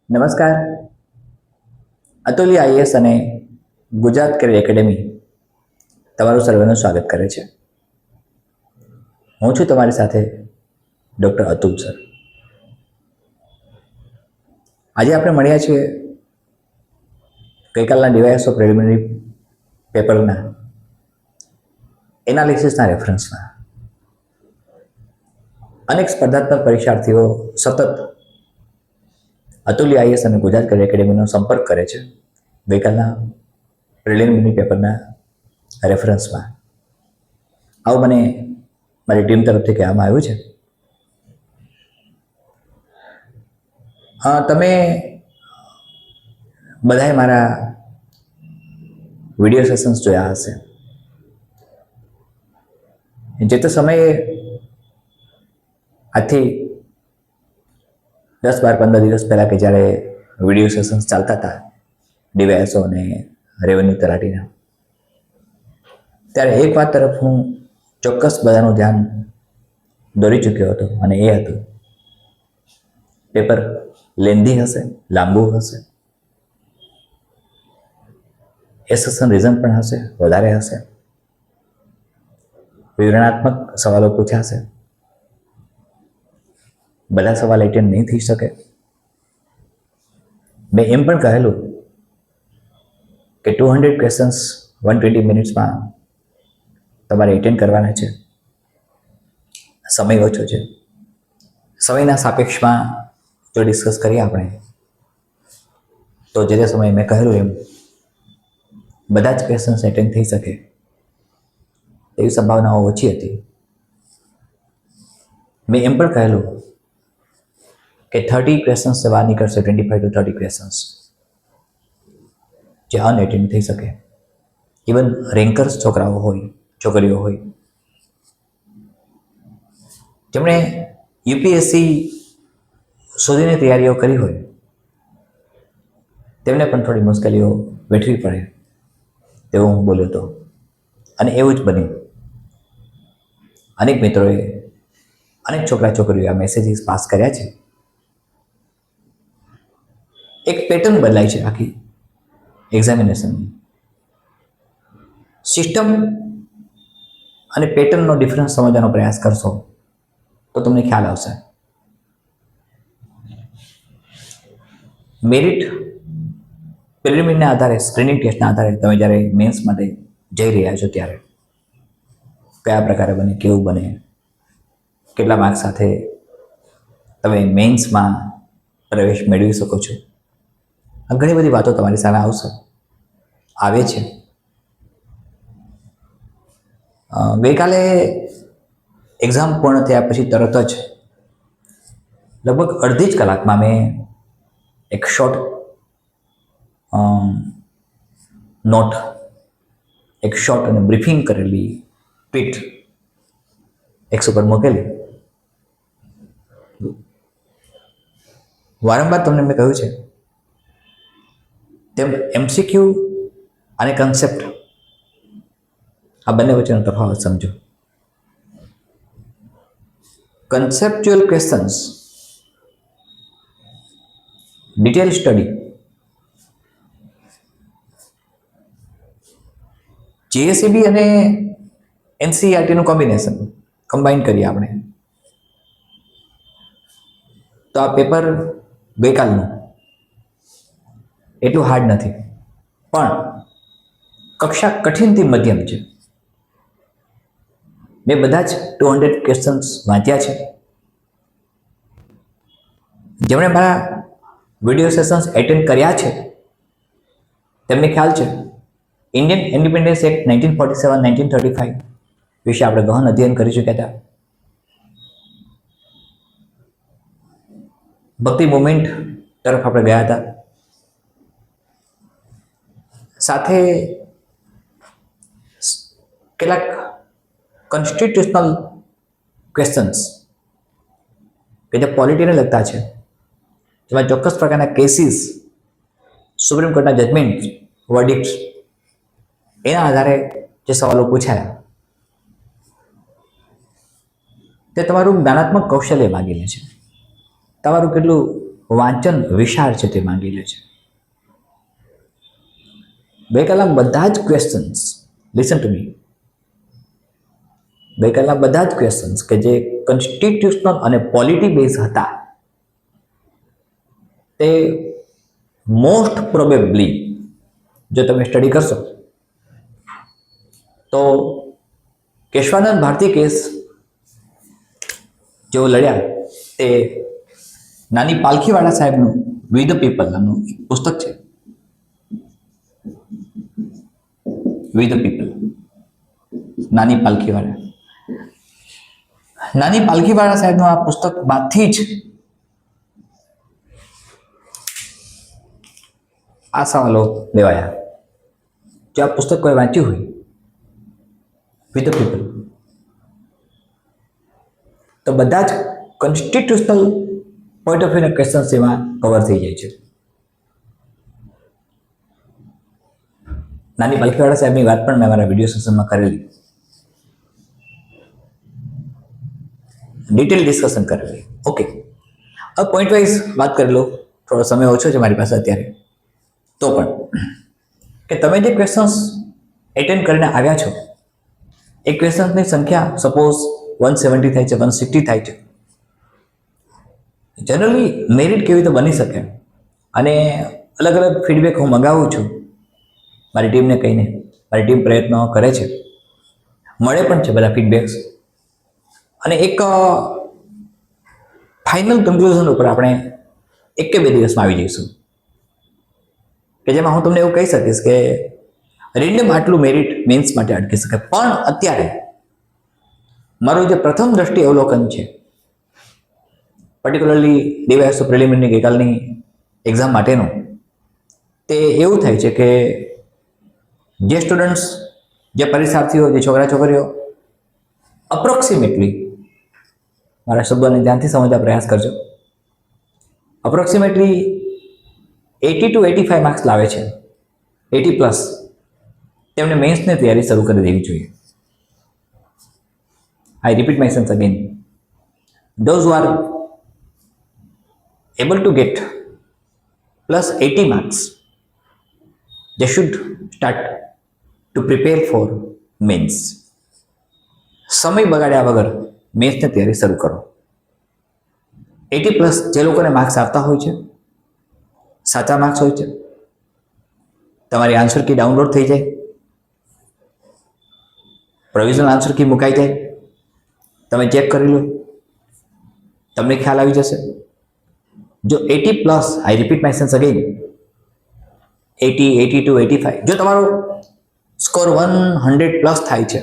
નમસ્કાર. અતુલ્ય આઈએએસ અને Gujarat carrier academy તમારું સર્વેનું સ્વાગત કરે છે. હું છું તમારી સાથે ડૉક્ટર અતુલ સર. આજે આપણે મળ્યા છીએ ગઈકાલના ડીવાયએસઓ પ્રિલિમિનરી પેપરના એનાલિસિસના રેફરન્સમાં. અનેક સ્પર્ધાત્મક પરીક્ષાર્થીઓ સતત અતુલ્ય આઈએએસ અને ગુજરાત કેરિયર એકેડેમીનો સંપર્ક કરે છે ગઈકાલના પ્રિલિમિનરી પેપરના રેફરન્સમાં. આવું મને મારી ટીમ તરફથી કહેવામાં આવ્યું છે. તમે બધાએ મારા વિડીયો સેશન્સ જોયા હશે. જે તે સમયે આજથી 10, 12, 15 દિવસ પહેલાં કે જ્યારે વિડીયો સેશન્સ ચાલતા હતા ડીવાયએસઓ અને રેવન્યુ તલાટીના, ત્યારે એક વાત તરફ હું ચોક્કસ બધાનું ધ્યાન દોરી ચૂક્યો હતો, અને એ હતું પેપર લેન્ધી હશે, લાંબુ હશે, એસેશન રીઝન પણ હશે, વધારે હશે, વિવરણાત્મક સવાલો પૂછાશે, બધા સવાલ એટેન્ડ નહીં થઈ શકે. મેં એમ પણ કહેલું કે 200 ક્વેશ્ચન્સ 120 મિનિટ્સમાં તમારે એટેન્ડ કરવાના છે. સમય ઓછો છે. સમયના સાપેક્ષમાં જો ડિસ્કસ કરીએ આપણે, તો જે તે સમયે મેં કહેલું એમ બધા જ ક્વેશ્ચન્સ એટેન્ડ થઈ શકે એવી સંભાવનાઓ ઓછી હતી. મેં એમ પણ કહેલું કે 30 ક્વેશ્ચન્સ બહાર નીકળશે, 25 to 30 ક્વેશ્ચન્સ જે અનએટેન્ડ થઈ શકે. ઇવન રેન્કર્સ છોકરાઓ હોય, છોકરીઓ હોય, જેમણે યુપીએસસી સુધીની તૈયારીઓ કરી હોય, તેમને પણ થોડી મુશ્કેલીઓ વેઠવી પડે તેવું હું બોલ્યો હતો. અને એવું જ બન્યું. અનેક મિત્રોએ, અનેક છોકરા છોકરીઓએ આ મેસેજીસ પાસ કર્યા છે. એક પેટર્ન બદલાય છે આખી એક્ઝામિનેશનની. સિસ્ટમ અને પેટર્નનો ડિફરન્સ સમજવાનો પ્રયાસ કરશો તો તમને ખ્યાલ આવશે. મેરિટ પ્રિલિમિનરીના આધારે, સ્ક્રીનિંગ ટેસ્ટના આધારે તમે જ્યારે મેન્સ માટે જઈ રહ્યા છો ત્યારે કયા પ્રકારે બને, કેવું બને, કેટલા માર્ક્સ સાથે તમે મેન્સમાં પ્રવેશ મેળવી શકો છો, આ ઘણી બધી વાતો તમારી સામે આવશે, આવે છે. ગઈકાલે એક્ઝામ પૂર્ણ થયા પછી તરત જ લગભગ અડધી જ કલાકમાં મેં એક શોર્ટ નોટ, એક શોર્ટ અને બ્રીફિંગ કરેલી ટ્વીટ એક્સ ઉપર મૂકેલી. વારંવાર તમને મેં કહ્યું છે તેમ એમસીક્યુ અને કન્સેપ્ટ, આ બંને વચ્ચેનો તફાવત સમજો. Conceptual questions, detail study, GSEB અને એનસીઈઆરટીનું કોમ્બિનેશન કમ્બાઈન કરીએ આપણે તો આ પેપર ગઈકાલનું એટલું હાર્ડ નથી, પણ કક્ષા કઠિનથી મધ્યમ છે. મેં બધા જ 200 ક્વેશ્ચન્સ વાંચ્યા છે. જેમણે મારા વિડીયો સેશન્સ એટેન્ડ કર્યા છે તેમને ખ્યાલ છે ઇન્ડિયન ઇન્ડિપેન્ડન્સ એક્ટ 1947, 1935 વિશે આપણે ગહન અધ્યયન કરી ચૂક્યા હતા. ભક્તિ મુવમેન્ટ તરફ આપણે ગયા હતા. સાથે કેટલાક કોન્સ્ટિટ્યુશનલ ક્વેશ્ચન્સ કે જે પોલિટીને લગતા છે, જેમાં ચોક્કસ પ્રકારના કેસીસ, સુપ્રીમ કોર્ટના જજમેન્ટ, વર્ડિક્ટ, એના આધારે જે સવાલો પૂછાયા તે તમારું જ્ઞાનાત્મક કૌશલ્ય માગી લે છે. તમારું કેટલું વાંચન વિશાળ છે તે માંગી લે છે. ગઈકાલના બધા જ ક્વેશ્ચન્સ, લિસન ટુ મી, ગઈકાલના બધા જ ક્વેશ્ચન્સ કે જે કોન્સ્ટિટ્યુશનલ અને પોલિટી બેઝ હતા તે મોસ્ટ પ્રોબેબલી જો તમે સ્ટડી કરશો તો કેશવાનંદ ભારતી કેસ જેઓ લડ્યા તે નાની પાલખીવાળા સાહેબનું વી ધ પીપલ નામનું એક પુસ્તક છે. વી ધ પીપલ, નાની પાલખીવાળા સાહેબનું આ પુસ્તકમાંથી જ આ સવાલો લેવાયા. જો આ પુસ્તક કોઈ વાંચ્યું હોય વી ધ પીપલ તો બધા જ કોન્સ્ટિટ્યુશનલ પોઈન્ટ ઓફ વ્યૂના ક્વેશ્ચન્સ એમાં કવર થઈ જાય છે. નાની પાલખીવાળા સાહેબની વાત પણ મેં મારા વિડીયો સેશનમાં કરેલી, ડિટેલ ડિસ્કશન કરેલી. ઓકે, હવે પોઈન્ટ વાઇઝ વાત કરી લો, થોડો સમય ઓછો છે મારી પાસે અત્યારે, તો પણ કે તમે જે ક્વેશ્ચન્સ એટેન્ડ કરીને આવ્યા છો એ ક્વેશ્ચન્સની સંખ્યા સપોઝ 170 થાય છે, 160 થાય છે. જનરલી મેરિટ કેવી રીતે બની શકે અને અલગ અલગ ફીડબેક હું મંગાવું છું મારી ટીમને કહીને. મારી ટીમ પ્રયત્નો કરે છે, મળે પણ છે બધા ફીડબેક્સ, અને એક ફાઇનલ કન્ક્લુઝન ઉપર આપણે 1 કે 2 દિવસમાં આવી જઈશું કે જેમાં હું તમને એવું કહી શકીશ કે રેન્ડમ આટલું મેરિટ મેન્સ માટે અટકી શકે. પણ અત્યારે મારું જે પ્રથમ દ્રષ્ટિ અવલોકન છે, પર્ટિક્યુલરલી ડીવાયએસઓ પ્રિલિમિનરી ગઈકાલની એક્ઝામ માટેનું, તે એવું થાય છે કે જે સ્ટુડન્ટ્સ, જે પરીક્ષાર્થીઓ, જે છોકરા છોકરીઓ અપ્રોક્સિમેટલી, મારા શબ્દોને ધ્યાનથી સમજવા પ્રયાસ કરજો, અપ્રોક્સિમેટલી 80 to 85 માર્ક્સ લાવે છે, 80+, તેમને મેન્સની તૈયારી શરૂ કરી દેવી જોઈએ. I repeat myself again. Those who are able to get plus 80 marks, they should start to prepare for mains. સમય બગાડ્યા વગર મેન્સની તૈયારી શરૂ કરો. 80+ જે લોકોને માર્ક્સ આવતા હોય છે, સાચા માર્ક્સ હોય છે, તમારી આન્સર કી ડાઉનલોડ થઈ જાય, પ્રોવિઝનલ આન્સર કી મુકાઈ જાય, તમે ચેક કરી લો, તમને ખ્યાલ આવી જશે. જો 80+, આઈ રિપીટ માય સેન્સ અગેન, 80, 82, 85, જો તમારો સ્કોર 100+ થાય છે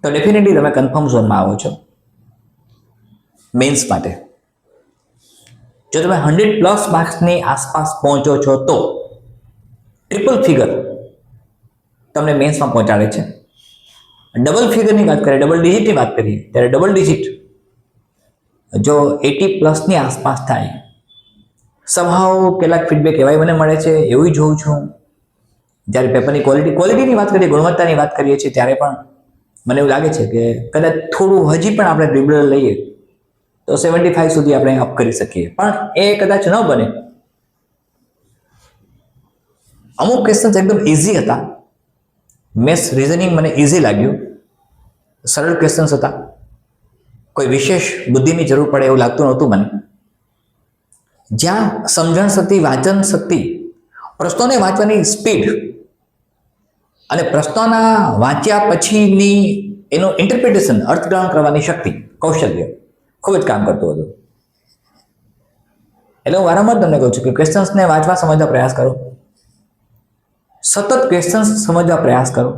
તો ડેફિનેટલી તમે કન્ફર્મ ઝોનમાં આવો છો મેન્સ માટે. જો તમે 100+ માર્ક્સની આસપાસ પહોંચો છો તો ટ્રિપલ ફિગર તમને મેન્સમાં પહોંચાડે છે. ડબલ ફિગરની વાત કરીએ, ડબલ ડિજિટની વાત કરીએ, ત્યારે ડબલ ડિજિટ જો 80+ની આસપાસ થાય, સમહાવ કેટલાક ફીડબેક એવાય મને મળે છે, એવું જોઉં છું જ્યારે પેપરની ક્વોલિટીની વાત કરીએ, ગુણવત્તાની વાત કરીએ છીએ, ત્યારે પણ મને એવું લાગે છે કે કદાચ થોડું હજી પણ આપણે લિબરલ લઈએ તો 75 સુધી આપણે અપ કરી શકીએ. પણ એ કદાચ ન બને. અમુક ક્વેશ્ચન્સ એકદમ ઇઝી હતા, મેથ્સ રિઝનિંગ મને ઇઝી લાગ્યું, સરળ ક્વેશ્ચન્સ હતા, કોઈ વિશેષ બુદ્ધિની જરૂર પડે એવું લાગતું નહોતું મને. જ્યાં સમજણ શક્તિ, વાંચન શક્તિ, પ્રશ્નોને વાંચવાની સ્પીડ અને પ્રશ્નોના વાંચ્યા પછીની એનું ઇન્ટરપ્રિટેશન, અર્થગ્રહણ કરવાની શક્તિ, કૌશલ્ય ખૂબ જ કામ કરતું હતું. એટલે હું વારંવાર તમને કહું છું કે ક્વેશ્ચન્સને વાંચવા સમજવા પ્રયાસ કરો, સતત ક્વેશ્ચન્સ સમજવા પ્રયાસ કરો.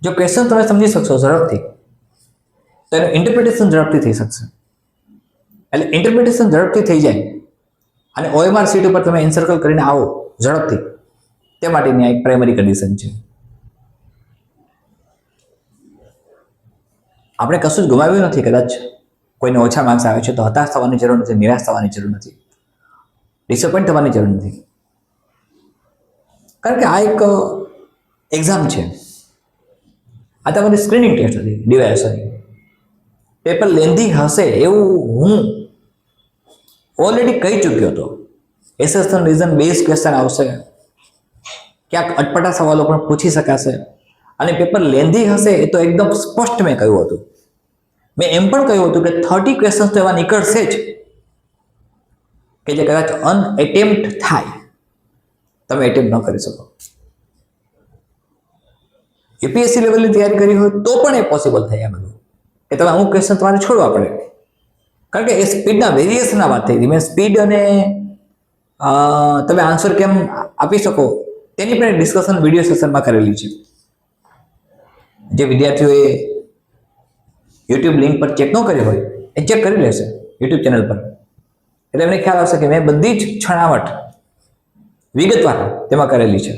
જો ક્વેશ્ચન તમે સમજી શકશો ઝડપથી તો એનું ઇન્ટરપ્રિટેશન ઝડપથી થઈ શકશે. એટલે ઇન્ટરપ્રિટેશન ઝડપથી થઈ જાય અને OMR સીટ ઉપર તમે એન્સર્કલ કરીને આવો ઝડપથી, તે માટેની આ એક પ્રાઇમરી કન્ડિશન છે. આપણે કશું જ ગુમાવ્યું નથી. કદાચ કોઈને ઓછા માર્ક્સ આવે છે તો હતાશ થવાની જરૂર નથી, નિરાશ થવાની જરૂર નથી, ડિસઅપોઇન્ટ થવાની જરૂર નથી. કારણ કે આ એક એક્ઝામ છે, આ તમારી સ્ક્રીનિંગ ટેસ્ટ હતી ડીવાયએસઓની. પેપર લેન્ધી હશે એવું હું ઓલરેડી કહી ચૂક્યો હતો. એસેશન રીઝન બેઝ ક્વેશ્ચન આવશે, ક્યાંક અટપટા સવાલો પણ પૂછી શકાશે, અને પેપર લેન્ધી હશે એ તો એકદમ સ્પષ્ટ મેં કહ્યું હતું. મેં એમ પણ કહ્યું હતું કે 30 ક્વેશ્ચન્સ તો એવા નીકળશે જ કે જે કદાચ અનએટેમ્પ્ટ થાય, તમે એટેમ્પ્ટ ન કરી શકો. યુપીએસસી લેવલની તૈયારી કરી હોય તો પણ એ પોસિબલ થાય આ બધું, કે તમે અમુક ક્વેશ્ચન તમારે છોડવા પડે, કારણ કે એ સ્પીડના વેરિએશનના વાત થઈ હતી. મેં સ્પીડ અને તમે આન્સર કેમ આપી શકો તેની પણ ડિસ્કશન વિડીયો સેશનમાં કરેલી છે. જે વિદ્યાર્થીઓએ યુટ્યુબ લિંક પર ચેક ન કરી હોય એ ચેક કરી લેશે યુટ્યુબ ચેનલ પર, એટલે એમને ખ્યાલ આવશે કે મેં બધી જ છણાવટ વિગતવાર તેમાં કરેલી છે.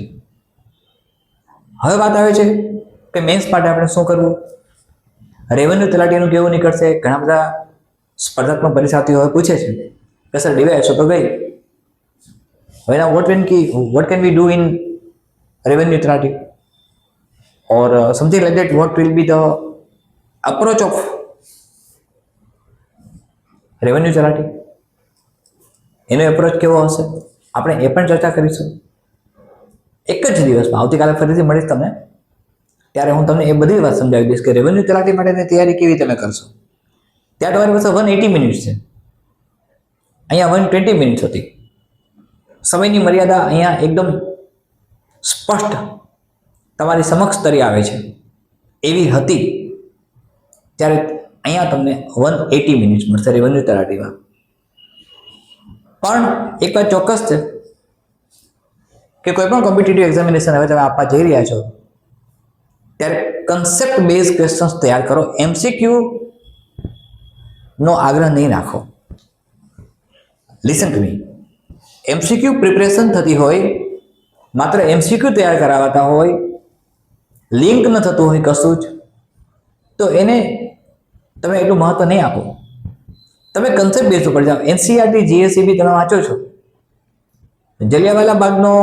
હવે વાત આવે છે કે મેન્સ માટે આપણે શું કરવું. રેવન્યુ તલાટીનું કેવું નીકળશે. ઘણા બધા સ્પર્ધાત્મક પરીક્ષાર્થીઓ હવે પૂછે છે કે સર ડીવાયએસઓ તો ગઈ, હવે now what can we do in revenue therapy or something like that, what will be the approach of revenue therapy, એનો એપ્રોચ કેવો હશે આપણે એ પણ ચર્ચા કરીશું એક જ દિવસમાં. આવતીકાલે ફરીથી મળીશ તમને, ત્યારે હું તમને એ બધી વાત સમજાવી દઈશ કે રેવન્યુ તલાટી માટેની તૈયારી કેવી તમે કરશો. ત્યાં તમારી પાસે 180 મિનિટ્સ છે, અહીંયા 120 મિનિટ્સ હતી. સમયની મર્યાદા અહીંયા એકદમ સ્પષ્ટ તમારી સમક્ષ તરી આવે છે એવી હતી, ત્યારે અહીંયા તમને 180 મિનિટ્સ મળશે રેવન્યુ તલાટીમાં. પણ એક વાત ચોક્કસ છે કે કોઈ પણ કોમ્પિટિટિવ એક્ઝામિનેશન હવે તમે આપવા જઈ રહ્યા છો ત્યારે કન્સેપ્ટ બેઝ ક્વેશ્ચન્સ તૈયાર કરો. એમસીક્યુ નો આગ્રહ નહીં રાખો. Listen to me, MCQ preparation થતી હોય, માત્ર એમસીક્યુ તૈયાર કરાવતા હોય, લિંક ન થતું હોય કશું જ, તો એને તમે એટલું મહત્વ નહીં આપો. તમે કન્સેપ્ટ બેઝ ઉપર જાઓ. એનસીઈઆરટી જીએસઈબી તમે વાંચો છો, જલિયાવાલા બાગનો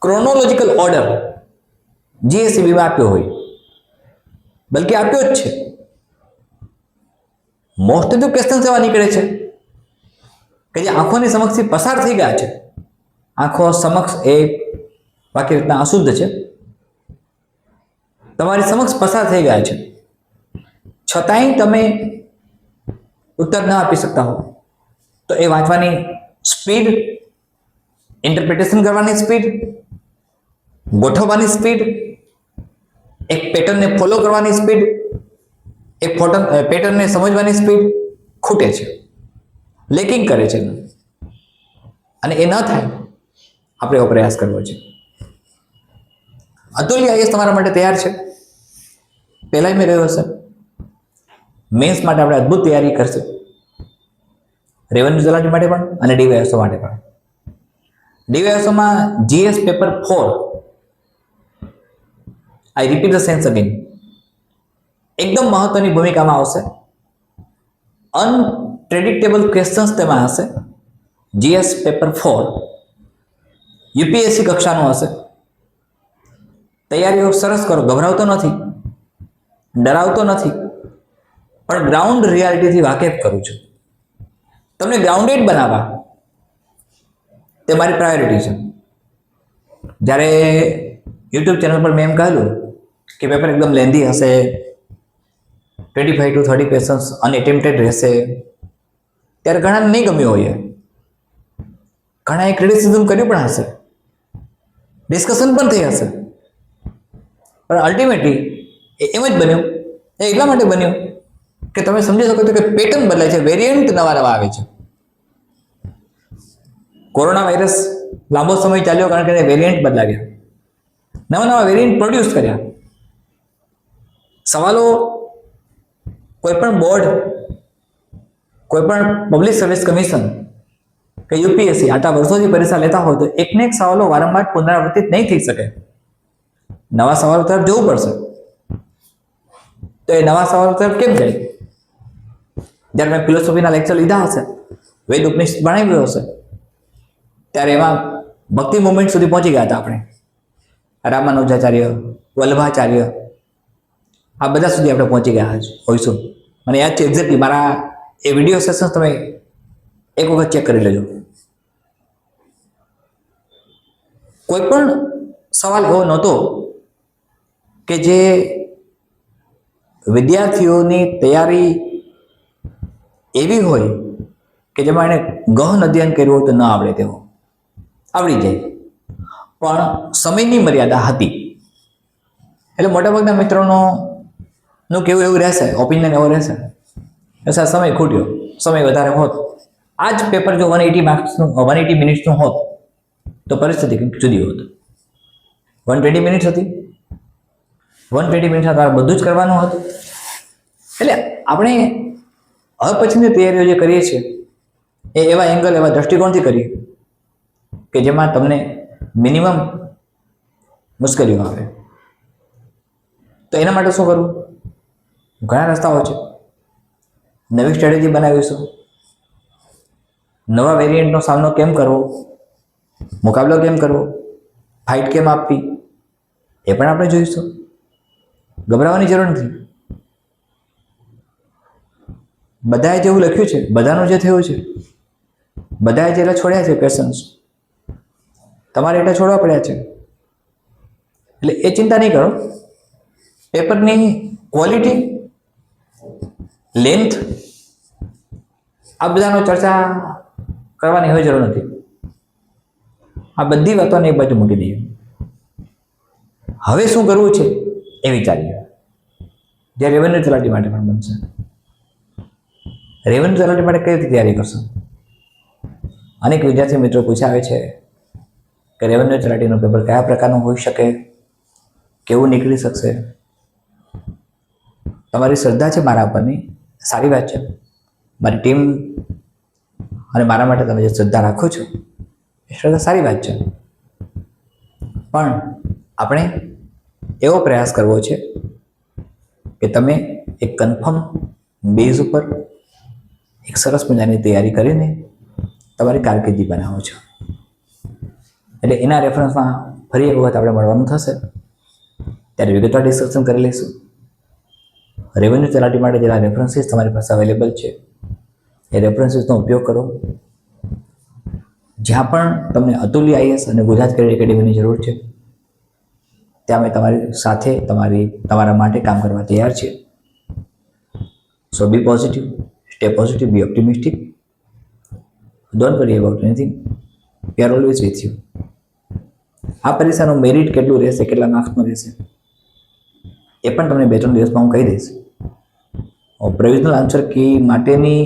ક્રોનોલોજીકલ ઓર્ડર જીએસઈબીમાં આપ્યો હોય, બલકે આપ્યો જ છે. મોસ્ટ ઓફ ક્વેશ્ચન્સ એવા નીકળે છે કે જે આંખોની સમક્ષથી પસાર થઈ ગયા છે. આંખો સમક્ષ એ વાક્ય રીતના અશુદ્ધ છે, તમારી સમક્ષ પસાર થઈ ગયા છે, છતાંય તમે ઉત્તર ન આપી શકતા હો, તો એ વાંચવાની સ્પીડ, ઇન્ટરપ્રિટેશન કરવાની સ્પીડ, ગોઠવવાની સ્પીડ, એક પેટર્નને ફોલો કરવાની સ્પીડ, એક પેટર્નને સમજવાની સ્પીડ ખૂટે છે, લેકિંગ કરે છે. અને એ ન થાય આપણે એવો પ્રયાસ કરવો છે. અતુલ્ય આઈએસ તમારા માટે તૈયાર છે. પહેલાં મેં રહ્યો હશે, મેન્સ માટે આપણે અદ્ભુત તૈયારી કરશે, રેવન્યુ તલાટી માટે પણ અને ડીવાયએસઓ માટે પણ. ડીવાયએસઓમાં GS paper 4, I repeat the sense again, એકદમ મહત્વની ભૂમિકામાં આવશે. અનપ્રેડિક્ટેબલ ક્વેશ્ચન્સ તેમાં હશે. જીએસ પેપર 4 યુપીએસસી કક્ષાનું હશે. તૈયારીઓ સરસ કરો, ગભરાવતો નથી, ડરાવતો નથી, પણ ગ્રાઉન્ડ રિયાલિટીથી વાકેફ કરું છું. તમને ગ્રાઉન્ડેડ બનાવવા તે મારી પ્રાયોરિટી છે. જ્યારે યુટ્યુબ ચેનલ પર મેં એમ કહેલું કે પેપર એકદમ લેન્ધી હશે, 25 to 30 ક્વેશ્ચન્સ અનએટેમ્પ્ટેડ રહેશે, ત્યારે ઘણાને નહીં ગમ્યું હોય, ઘણાએ ક્રિટિસિઝમ કર્યું પણ હશે, ડિસ્કશન પણ થઈ હશે, પણ અલ્ટિમેટલી એમ જ બન્યું. એ એટલા માટે બન્યું કે તમે સમજી શકો છો કે પેટર્ન બદલાય છે, વેરિયન્ટ નવા નવા આવે છે. કોરોના વાયરસ લાંબો સમય ચાલ્યો કારણ કે વેરિયન્ટ બદલાવ્યા, નવા નવા વેરિયન્ટ પ્રોડ્યુસ કર્યા. સવાલો કોઈ પણ બોર્ડ, કોઈ પણ પબ્લિક સર્વિસ કમિશન કે યુપીએસસી આટલા વર્ષોથી પરીક્ષા લેતા હોય તો એકને એક સવાલો વારંવાર પુનરાવર્તિત નહીં થઈ શકે. નવા સવાલો તરફ જવું પડશે. તો એ નવા સવાલો તરફ કેમ જાય? જ્યારે મેં ફિલોસોફીના લેક્ચર લીધા હશે, વેદ ઉપનિષદ ભણાવ્યું હશે, ત્યારે એમાં ભક્તિ મુવમેન્ટ સુધી પહોંચી ગયા હતા આપણે. રામાનુજાચાર્ય, વલ્લભાચાર્ય, આ બધા સુધી આપણે પહોંચી ગયા હોઈશું. મને યાદ છે એક્ઝેક્ટલી. મારા એ વિડીયો સેશન્સ તમે એક વખત ચેક કરી લેજો. કોઈ પણ સવાલ એવો નહોતો કે જે વિદ્યાર્થીઓની તૈયારી એવી હોય કે જેમાં એણે ગહન અધ્યયન કર્યું હોય તો ન આવડે તેવો. આવડી જાય, પણ સમયની મર્યાદા હતી. એટલે મોટાભાગના મિત્રોનું કેવું એવું રહેશે, ઓપિનિયન એવો રહેશે કે સર સમય ખૂટ્યો, સમય વધારે હોત, આ જ પેપર જો 180 માર્ક્સનું 180 મિનિટ્સનું હોત તો પરિસ્થિતિ કંઈક જુદી હોત. 120 મિનિટ્સ હતી, 120 મિનિટમાં તમારે બધું જ કરવાનું હતું. એટલે આપણે હવે પછીની તૈયારીઓ જે કરીએ છીએ એ એવા એંગલ, એવા દ્રષ્ટિકોણથી કરીએ કે જેમાં તમને મિનિમમ મુશ્કેલીઓ આવે. તો એના માટે શું કરવું? ઘણા રસ્તાઓ છે. નવી સ્ટ્રેટેજી બનાવીશું, નવા વેરિયન્ટનો સામનો કેમ કરવો, મુકાબલો કેમ કરવો, ફાઇટ કેમ આપવી, એ પણ આપણે જોઈશું. ગભરાવાની જરૂર નથી. બધાએ જેવું લખ્યું છે, બધાનું જે થયું છે, બધાએ જેટલા છોડ્યા છે ક્વેશ્ચન્સ, તમારે એટલા છોડવા પડ્યા છે. એટલે એ ચિંતા નહીં કરો. પેપરની ક્વોલિટી, લેન્થ, આ બધાનો ચર્ચા કરવાની હવે જરૂર નથી. આ બધી વાતોને એક બાજુ મૂકી દઈએ. હવે શું કરવું છે એ વિચારીએ. જે રેવન્યુ તલાટી માટે પણ બનશે. રેવન્યુ તલાટી માટે કઈ રીતે તૈયારી કરશો? અનેક વિદ્યાર્થી મિત્રો પૂછાવે છે કે રેવન્યુ તલાટીનું પેપર કયા પ્રકારનું હોઈ શકે, કેવું નીકળી શકશે. તમારી શ્રદ્ધા છે મારા પરની, સારી વાત છે. મારી ટીમ અને મારા માટે તમે જે શ્રદ્ધા રાખો છો એ શ્રદ્ધા સારી વાત છે. પણ આપણે એવો પ્રયાસ કરવો છે કે તમે એક કન્ફર્મ બેઝ ઉપર એક સરસ મજાની તૈયારી કરીને તમારી કારકિર્દી બનાવો છો. એટલે એના રેફરન્સમાં ફરી એક વખત આપણે મળવાનું થશે, ત્યારે વિગતવાર ડિસ્કશન કરી લઈશું. રેવન્યુ તલાટી માટે જેટલા રેફરન્સીસ તમારી પાસે અવેલેબલ છે એ રેફરન્સીસનો ઉપયોગ કરો. જ્યાં પણ તમને અતુલ્ય આઈએસ અને ગુજરાત કેડર એકેડેમીની જરૂર છે ત્યાં અમે તમારી સાથે તમારા માટે કામ કરવા તૈયાર છીએ. So be positive, stay positive, be optimistic, don't worry about anything, we are always with you. આ પરીક્ષાનું મેરિટ કેટલું રહેશે, કેટલા માર્ક્સનું રહેશે એ પણ તમને 2-3 દિવસમાં હું કહી દઈશ. પ્રોવિઝનલ આન્સર કી માટેની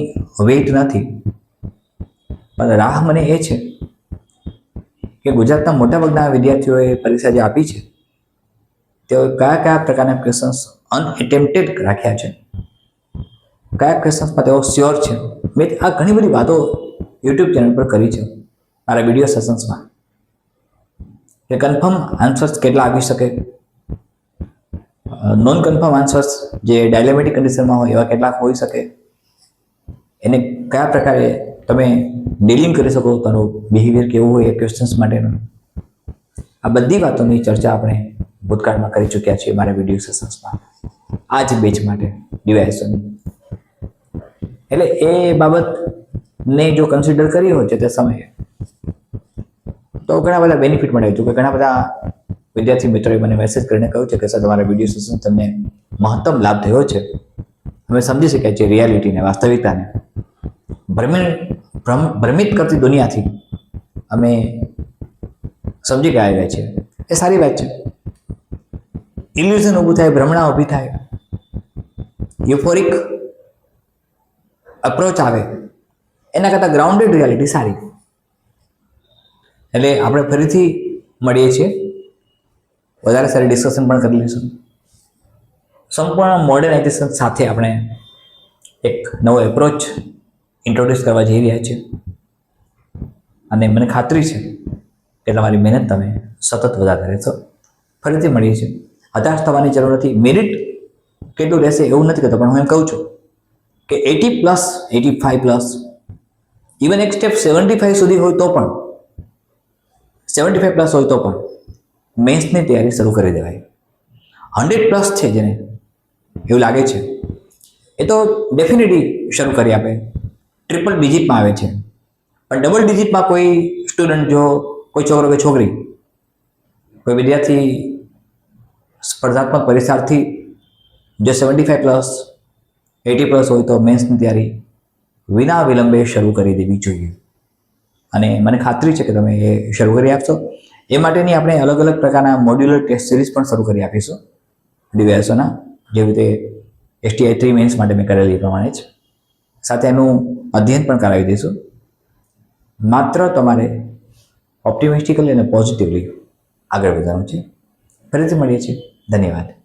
વેઇટ નથી, પણ રાહ મને એ છે કે ગુજરાતના મોટાભાગના વિદ્યાર્થીઓએ પરીક્ષા જે આપી છે તેઓ કયા પ્રકારના ક્વેશ્ચન્સ અનએટેમ્પ્ટેડ રાખ્યા છે, કયા ક્વેશ્ચન્સમાં તેઓ શ્યોર છે. મેં આ ઘણી બધી વાતો યુટ્યુબ ચેનલ પર કરી છે મારા વિડીયો સેશન્સમાં, કે કન્ફર્મ આન્સર્સ કેટલા આવી શકે, નોન કન્ફર્મ આન્સર્સ જે ડાયલેમેટિક કન્ડિશનમાં હોય એવા કેટલાક હોઈ શકે, એને કયા પ્રકારે તમે ડીલિંગ કરી શકો, તમારું બિહેવિયર કેવું હોય એ ક્વેશ્ચન્સ માટેનું. આ બધી વાતોની ચર્ચા આપણે ભૂતકાળમાં કરી ચૂક્યા છીએ મારા વિડીયો સેશન્સમાં, આ જ બેચ માટે ડીવાયએસઓની. એટલે એ બાબતને જો કન્સિડર કરી હોય છે તે સમયે તો ઘણા બધા બેનિફિટ મળે છે. કે ઘણા બધા વિદ્યાર્થી મિત્રોએ મને મેસેજ કરીને કહ્યું છે કે સર તમારા વિડીયો સેશન તમને મહત્તમ લાભ થયો છે, અમે સમજી શક્યા છીએ રિયાલિટીને, વાસ્તવિકતાને. ભ્રમિત કરતી દુનિયાથી અમે સમજી ગયા છીએ. એ સારી વાત છે. ઇલ્યુઝન ઊભું થાય, ભ્રમણા ઊભી થાય, યુફોરિક અપ્રોચ આવે, એના કરતાં ગ્રાઉન્ડેડ રિયાલિટી સારી. એટલે આપણે ફરીથી મળીએ છીએ, વધારે સારી ડિસ્કશન પણ કરી લઈશું. સંપૂર્ણ મોડર્નાઇઝેશન સાથે આપણે એક નવો એપ્રોચ ઇન્ટ્રોડ્યુસ કરવા જઈ રહ્યા છીએ અને મને ખાતરી છે કે તમારી મહેનત તમે સતત વધારતા રહેશો. ફરીથી મળીએ છીએ. હતાશ થવાની જરૂર નથી. મેરિટ કેટલું રહેશે એવું નથી કહેતો, પણ હું એમ કહું છું કે 80+, 85+, ઇવન એક સ્ટેપ 75 સુધી હોય તો પણ, 75+ હોય તો પણ મેન્સની તૈયારી શરૂ કરી દેવાય. 100+ છે જેને એવું લાગે છે એ તો ડેફિનેટલી શરૂ કરી આપે. ટ્રિપલ ડિજિટમાં આવે છે પણ ડબલ ડિજિટમાં કોઈ સ્ટુડન્ટ જો કોઈ છોકરો કે છોકરી કોઈ વિદ્યાર્થી સ્પર્ધાત્મક પરીક્ષાર્થી જો 75+, 80+ હોય તો મેન્સની તૈયારી વિના વિલંબે શરૂ કરી દેવી જોઈએ. અને મને ખાતરી છે કે તમે એ શરૂ કરી આપશો. એ માટેની આપણે અલગ અલગ પ્રકારના મોડ્યુલર ટેસ્ટ સિરીઝ પણ શરૂ કરી આપીશું DVSOના, જેવી રીતે STI 3 મેન્સ માટે મેં કરેલી એ પ્રમાણે જ. સાથે એનું અધ્યયન પણ કરાવી દઈશું. માત્ર તમારે ઓપ્ટિમિસ્ટિકલી અને પોઝિટિવલી આગળ વધવાનું છે. ફરીથી મળીએ છીએ. ધન્યવાદ.